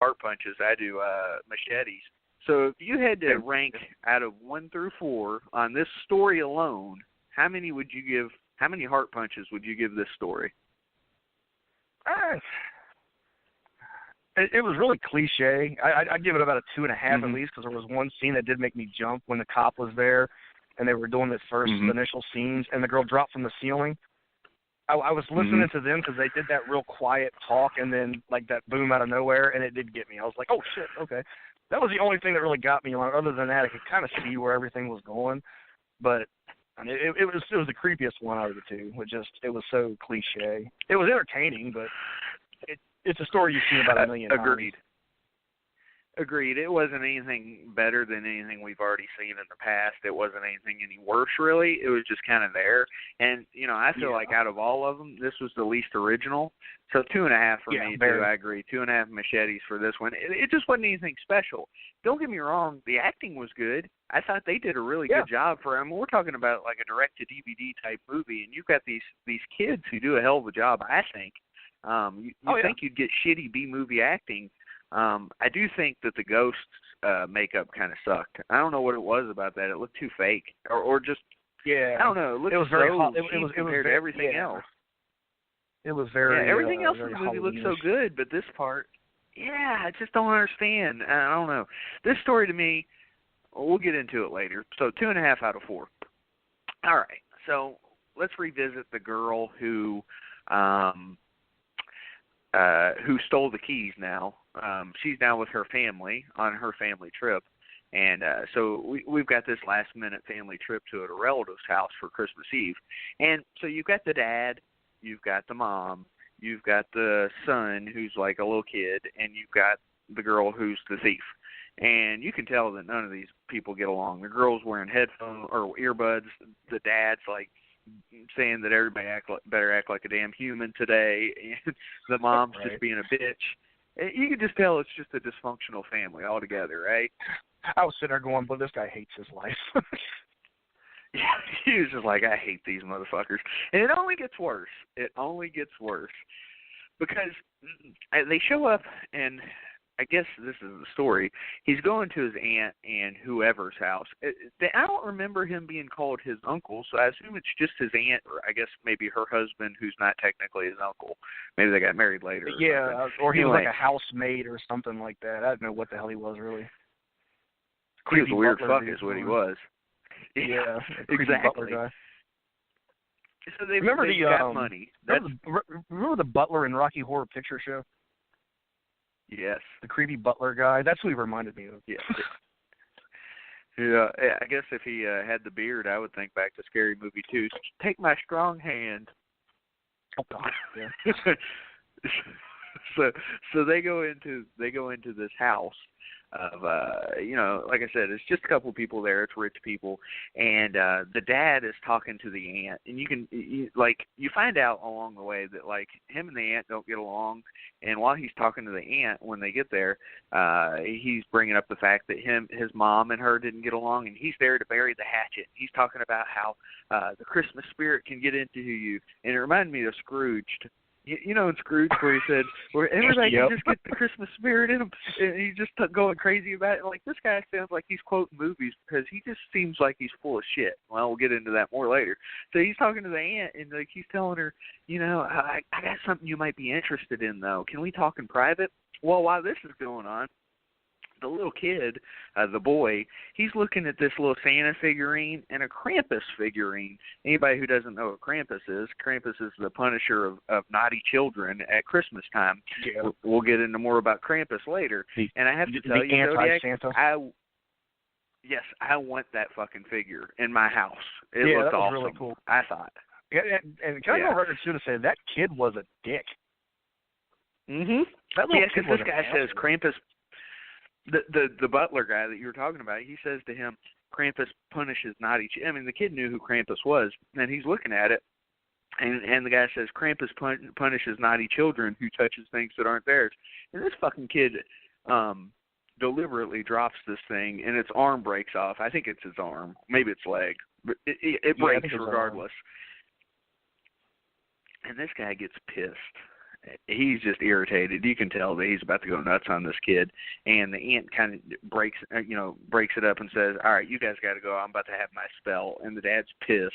heart punches. I do machetes. So if you had to rank out of 1 through 4 on this story alone, how many heart punches would you give this story? It was really cliche. I'd give it about a 2.5 at least, because there was one scene that did make me jump when the cop was there and they were doing the first initial scenes and the girl dropped from the ceiling. I was listening to them because they did that real quiet talk and then like that boom out of nowhere, and it did get me. I was like, oh shit, okay. That was the only thing that really got me on. Other than that, I could kind of see where everything was going, but I mean, it was the creepiest one out of the two. It was so cliche. It was entertaining, but it's a story you've seen about a million times. Agreed. It wasn't anything better than anything we've already seen in the past. It wasn't anything any worse, really. It was just kind of there. And, I feel like out of all of them, this was the least original. So 2.5 for me, too. I agree. 2.5 machetes for this one. It just wasn't anything special. Don't get me wrong. The acting was good. I thought they did a really good job for them. We're talking about like a direct-to-DVD type movie, and you've got these kids who do a hell of a job, I think. You think you'd get shitty B-movie acting. I do think that the Ghost's makeup kind of sucked. I don't know what it was about that. It looked too fake, or just I don't know. It was very hot. It was compared to everything else. It was very. Everything else in the movie Halloween-ish. looked so good, but this part, I just don't understand. I don't know. This story to me, we'll get into it later. So 2.5 out of 4. All right. So let's revisit the girl who stole the keys now. She's now with her family on her family trip. And so we've got this last-minute family trip to a relative's house for Christmas Eve. And so you've got the dad, you've got the mom, you've got the son who's like a little kid, and you've got the girl who's the thief. And you can tell that none of these people get along. The girl's wearing headphones or earbuds. The dad's like saying that everybody better act like a damn human today. And the mom's just being a bitch. You can just tell it's just a dysfunctional family altogether, right? I was sitting there going, but this guy hates his life. Yeah, he was just like, I hate these motherfuckers. And it only gets worse. It only gets worse. Because they show up, and I guess this is the story. He's going to his aunt and whoever's house. I don't remember him being called his uncle, so I assume it's just his aunt, or I guess maybe her husband, who's not technically his uncle. Maybe they got married later. Or he was like a housemaid or something like that. I don't know what the hell he was, really. He was a weird fuck is what he was. Yeah, exactly. Guy. So they've got money. Remember the butler in Rocky Horror Picture Show? Yes. The creepy butler guy. That's who he reminded me of. Yeah. Yeah. I guess if he had the beard, I would think back to Scary Movie 2. Take my strong hand. Oh God. Yeah. So they go into this house of like I said, it's just a couple people there. It's rich people, and the dad is talking to the aunt, and you find out along the way that like him and the aunt don't get along, and while he's talking to the aunt when they get there, he's bringing up the fact that his mom and her didn't get along, and he's there to bury the hatchet. He's talking about how the Christmas spirit can get into you, and it reminded me of Scrooged. You know in Scrooge where he said, where everybody can just get the Christmas spirit in him, and he's just going crazy about it. Like, this guy sounds like he's quoting movies because he just seems like he's full of shit. Well, we'll get into that more later. So he's talking to the aunt, and like he's telling her, I got something you might be interested in, though. Can we talk in private? Well, while this is going on, the little kid, the boy, he's looking at this little Santa figurine and a Krampus figurine. Anybody who doesn't know what Krampus is the punisher of naughty children at Christmas time. Yeah. We'll get into more about Krampus later. And I have to tell you, Zodiac, I want that fucking figure in my house. It looked that was awesome. Really cool. I thought. Yeah, and can I go on record soon to say that kid was a dick? Mm-hmm. That little kid was this guy says Krampus. The butler guy that you were talking about, he says to him, Krampus punishes naughty children. I mean, the kid knew who Krampus was, and he's looking at it, and the guy says, Krampus punishes naughty children who touches things that aren't theirs. And this fucking kid deliberately drops this thing, and its arm breaks off. I think it's his arm. Maybe its leg. But it breaks regardless. And this guy gets pissed. he's just irritated. You can tell that he's about to go nuts on this kid. And the aunt kind of breaks it up and says, "All right, you guys got to go. I'm about to have my spell." And the dad's pissed.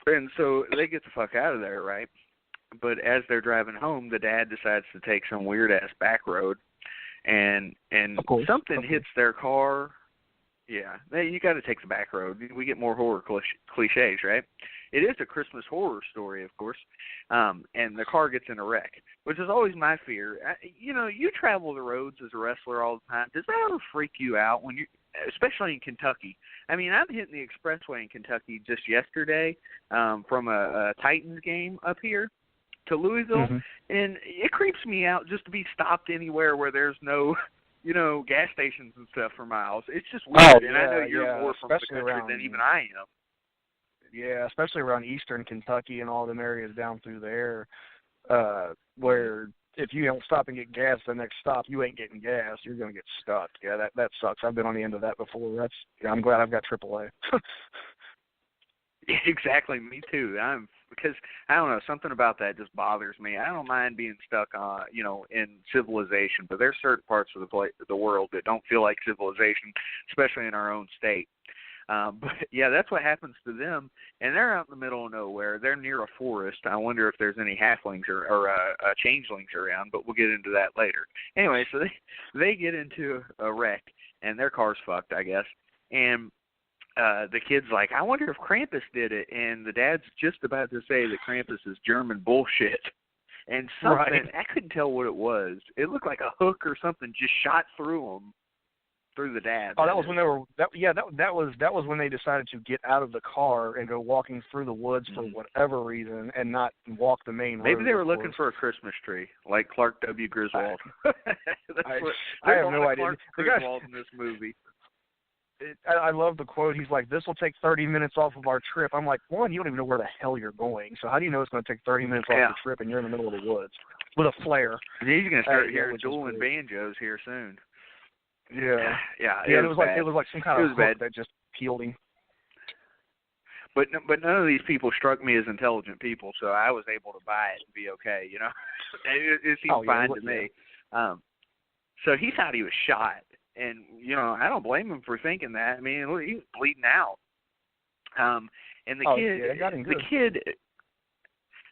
And so they get the fuck out of there, right? But as they're driving home, the dad decides to take some weird ass back road, and something hits their car. Yeah, you got to take the back road. We get more horror cliches, right? It is a Christmas horror story, of course, and the car gets in a wreck, which is always my fear. You travel the roads as a wrestler all the time. Does that ever freak you out when you, especially in Kentucky? I mean, I'm hitting the expressway in Kentucky just yesterday from a Titans game up here to Louisville, and it creeps me out just to be stopped anywhere where there's no gas stations and stuff for miles. It's just weird, and I know you're more from the country than even I am. Yeah, especially around eastern Kentucky and all them areas down through there, where if you don't stop and get gas, the next stop you ain't getting gas. You're gonna get stuck. Yeah, that sucks. I've been on the end of that before. I'm glad I've got AAA. Exactly, me too. Because I don't know, something about that just bothers me. I don't mind being stuck in civilization, but there's certain parts of the world that don't feel like civilization, especially in our own state. But yeah, that's what happens to them, and they're out in the middle of nowhere. They're near a forest. I wonder if there's any halflings or changelings around, but we'll get into that later. Anyway, so they get into a wreck, and their car's fucked, I guess, and the kid's like, I wonder if Krampus did it, and the dad's just about to say that Krampus is German bullshit, and something, I couldn't tell what it was. It looked like a hook or something just shot through the dad. Oh, that was when they were, that was when they decided to get out of the car and go walking through the woods for whatever reason and not walk the main road. Maybe they were looking for a Christmas tree, like Clark W. Griswold. I have no idea. Clark Griswold in this movie. I love the quote. He's like, "This will take 30 minutes off of our trip." I'm like, one, you don't even know where the hell you're going. So how do you know it's going to take 30 minutes off the trip and you're in the middle of the woods with a flare? He's going to start hearing dueling banjos here soon. Yeah. It was like some kind of hook that just peeled him. But none of these people struck me as intelligent people, so I was able to buy it and be okay. It seemed fine to me. So he thought he was shot. And, I don't blame him for thinking that. I mean, he was bleeding out. And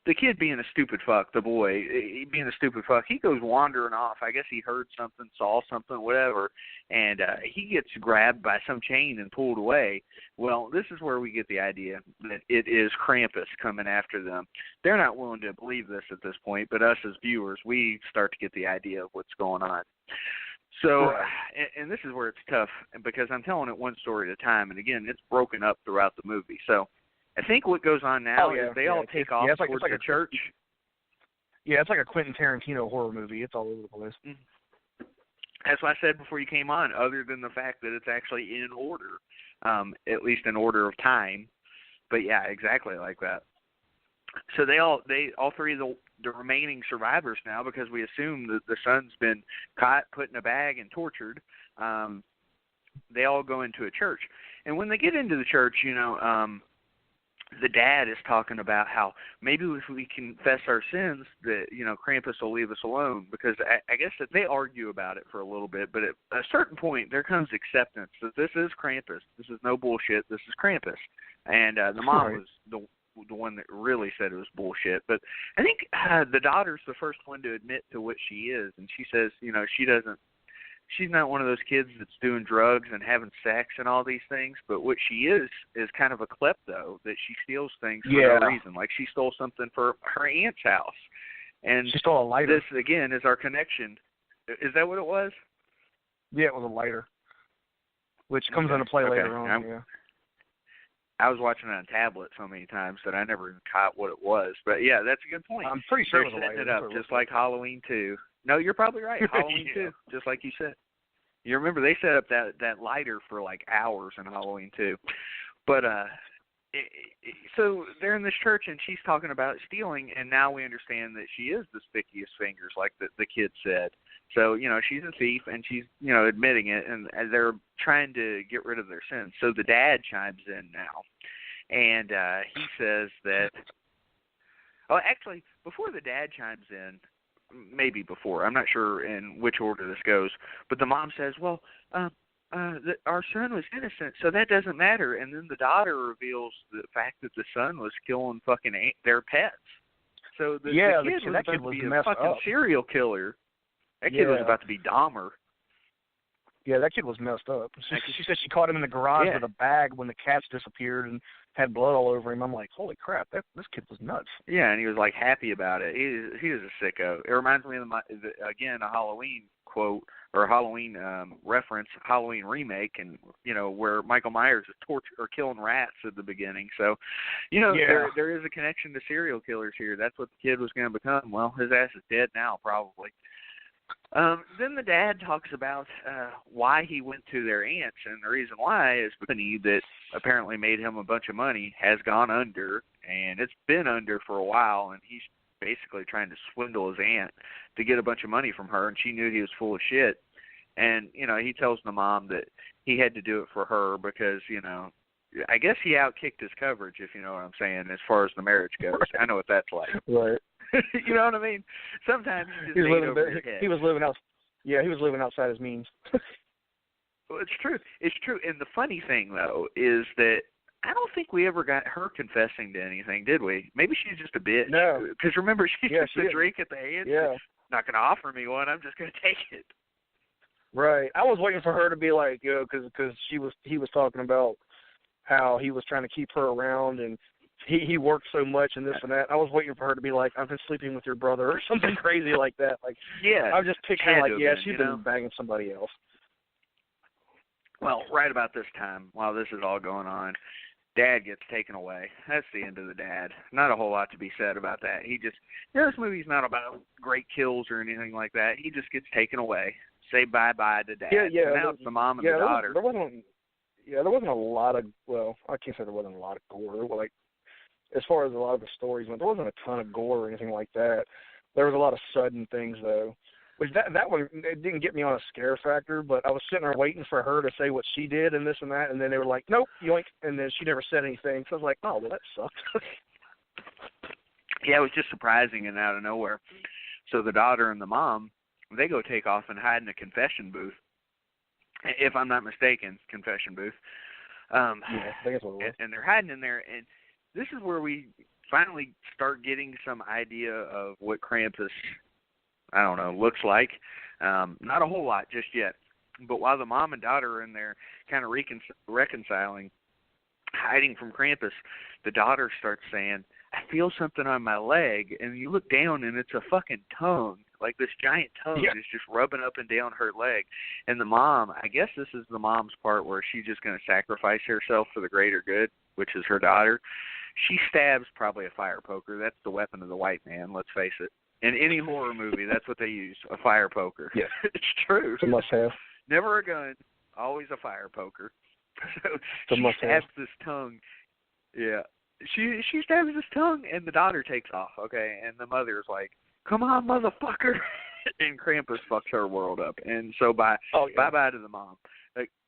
the kid being a stupid fuck, the boy, being a stupid fuck, he goes wandering off. I guess he heard something, saw something, whatever, and he gets grabbed by some chain and pulled away. Well, this is where we get the idea that it is Krampus coming after them. They're not willing to believe this at this point, but us as viewers, we start to get the idea of what's going on. So, and this is where it's tough, because I'm telling it one story at a time, and again, it's broken up throughout the movie. So, I think what goes on now is they all take off towards the church. Yeah, it's like a Quentin Tarantino horror movie. It's all over the place. Mm-hmm. That's what I said before you came on, other than the fact that it's actually in order, at least in order of time. But yeah, exactly like that. So all three of the remaining survivors now, because we assume that the son's been caught, put in a bag, and tortured, they all go into a church. And when they get into the church, the dad is talking about how maybe if we confess our sins, that Krampus will leave us alone. Because I guess that they argue about it for a little bit, but at a certain point there comes acceptance that this is Krampus. This is no bullshit. This is Krampus. And the mom was the one that really said it was bullshit. But I think the daughter's the first one to admit to what she is, and she says, she's not one of those kids that's doing drugs and having sex and all these things, but what she is kind of a klepto, that she steals things for no reason. Like she stole something for her aunt's house. And she stole a lighter. This, again, is our connection. Is that what it was? Yeah, it was a lighter, which comes into play later on. I was watching it on a tablet so many times that I never even caught what it was. But yeah, that's a good point. I'm pretty sure they're it was a lighter. Setting it up just like Halloween 2. No, you're probably right. Halloween 2, just like you said. You remember they set up that lighter for like hours in Halloween 2. But so they're in this church and she's talking about stealing, and now we understand that she is the stickiest fingers, like the kid said. So, she's a thief, and she's, admitting it, and they're trying to get rid of their sins. So the dad chimes in now, and he says that, before the dad chimes in, maybe before, I'm not sure in which order this goes, but the mom says, well, our son was innocent, so that doesn't matter. And then the daughter reveals the fact that the son was killing fucking their pets. So the kid was about to be a fucking serial killer. That kid was about to be Dahmer. Yeah, that kid was messed up. She said she caught him in the garage with a bag when the cats disappeared and had blood all over him. I'm like, holy crap, this kid was nuts. Yeah, and he was like happy about it. He was a sicko. It reminds me of again a Halloween quote or a Halloween reference, Halloween remake, and where Michael Myers is killing rats at the beginning. So, there is a connection to serial killers here. That's what the kid was going to become. Well, his ass is dead now, probably. Then the dad talks about why he went to their aunt's, and the reason why is the company that apparently made him a bunch of money has gone under, and it's been under for a while, and he's basically trying to swindle his aunt to get a bunch of money from her, and she knew he was full of shit. And, he tells the mom that he had to do it for her because, I guess he outkicked his coverage, if you know what I'm saying, as far as the marriage goes. I know what that's like. Right. You know what I mean? Sometimes you just hate over your head. He was living out. Yeah, he was living outside his means. Well, it's true. It's true. And the funny thing, though, is that I don't think we ever got her confessing to anything, did we? Maybe she's just a bitch. No. Because remember, she took the drink at the end. Yeah. Not going to offer me one. I'm just going to take it. Right. I was waiting for her to be like, because he was talking about how he was trying to keep her around and he worked so much and this and that. I was waiting for her to be like, I've been sleeping with your brother or something crazy like that. Like, yeah, I was just picturing like, she's been banging somebody else. Well, right about this time, while this is all going on, Dad gets taken away. That's the end of the dad. Not a whole lot to be said about that. He just, this movie's not about great kills or anything like that. He just gets taken away. Say bye-bye to Dad. Yeah. So now it's the mom and the daughter. There wasn't a lot of, well, I can't say there wasn't a lot of gore. Well, like, as far as a lot of the stories went, there wasn't a ton of gore or anything like that. There was a lot of sudden things, though. Which that one, it didn't get me on a scare factor, but I was sitting there waiting for her to say what she did and this and that, and then they were like, nope, yoink, and then she never said anything. So I was like, oh, well, that sucked. Yeah, it was just surprising and out of nowhere. So the daughter and the mom, they go take off and hide in a confession booth. If I'm not mistaken, confession booth. Yeah, I think that's what it was. And they're hiding in there, and this is where we finally start getting some idea of what Krampus, I don't know, looks like. Not a whole lot just yet. But while the mom and daughter are in there kind of reconciling, hiding from Krampus, the daughter starts saying, I feel something on my leg, and you look down, and it's a fucking tongue. Like this giant tongue is just rubbing up and down her leg. And the mom, I guess this is the mom's part where she's just going to sacrifice herself for the greater good, which is her daughter. She stabs probably a fire poker. That's the weapon of the white man, let's face it. In any horror movie, that's what they use, a fire poker. Yeah. It's true. It's a must-have. Never a gun, always a fire poker. So she stabs this tongue. Yeah. She stabs this tongue, and the daughter takes off, okay? And the mother's like, come on, motherfucker. And Krampus fucks her world up. And so bye-bye to the mom.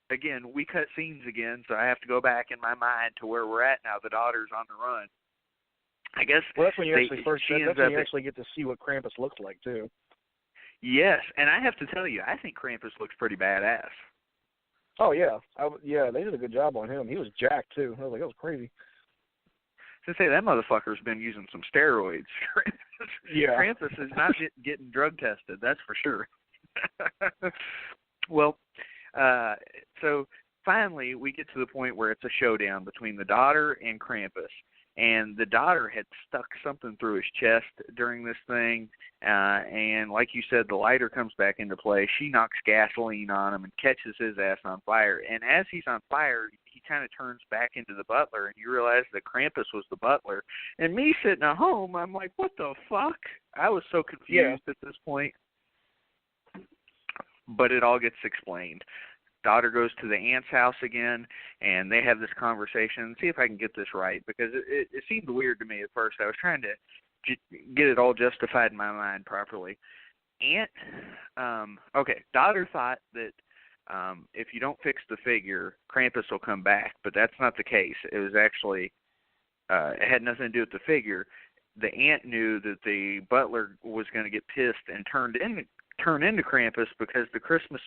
Again, we cut scenes again, so I have to go back in my mind to where we're at now. The daughter's on the run. I guess that's when you actually get to see what Krampus looks like, too. Yes, and I have to tell you, I think Krampus looks pretty badass. Oh, yeah. They did a good job on him. He was jacked, too. I was like, that was crazy. To say that motherfucker's been using some steroids. Krampus is not getting drug tested, that's for sure. Well, so finally we get to the point where it's a showdown between the daughter and Krampus. And the daughter had stuck something through his chest during this thing. And like you said, the lighter comes back into play. She knocks gasoline on him and catches his ass on fire. And as he's on fire, he kind of turns back into the butler. And you realize that Krampus was the butler. And me sitting at home, I'm like, what the fuck? I was so confused at this point. But it all gets explained. Daughter goes to the aunt's house again, and they have this conversation. See if I can get this right, because it seemed weird to me at first. I was trying to get it all justified in my mind properly. Daughter thought that if you don't fix the figure, Krampus will come back, but that's not the case. It was actually, it had nothing to do with the figure. the aunt knew that the butler was going to get pissed and turn into Krampus because the Christmas